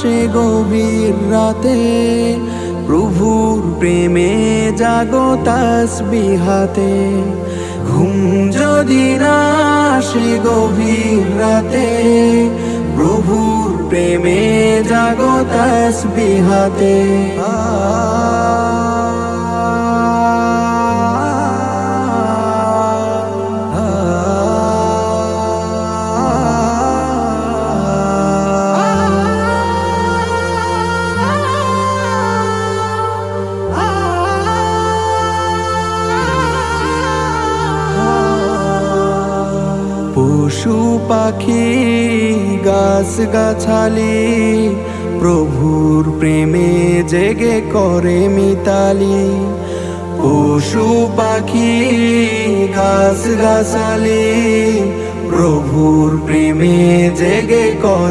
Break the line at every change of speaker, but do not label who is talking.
আসে গভীর রাতে, প্রভুর প্রেমে জাগো তাসবিহাতে। ঘুম যদি না আসে গভীর রাতে, প্রভুর প্রেমে জাগো তাসবিহাতে। পশু পাখি গাছ গাছালি, প্রভুর প্রেমে জেগে করে মিতালি। পশু পাখি গাছ গাছালি, প্রভুর প্রেমে জেগে করে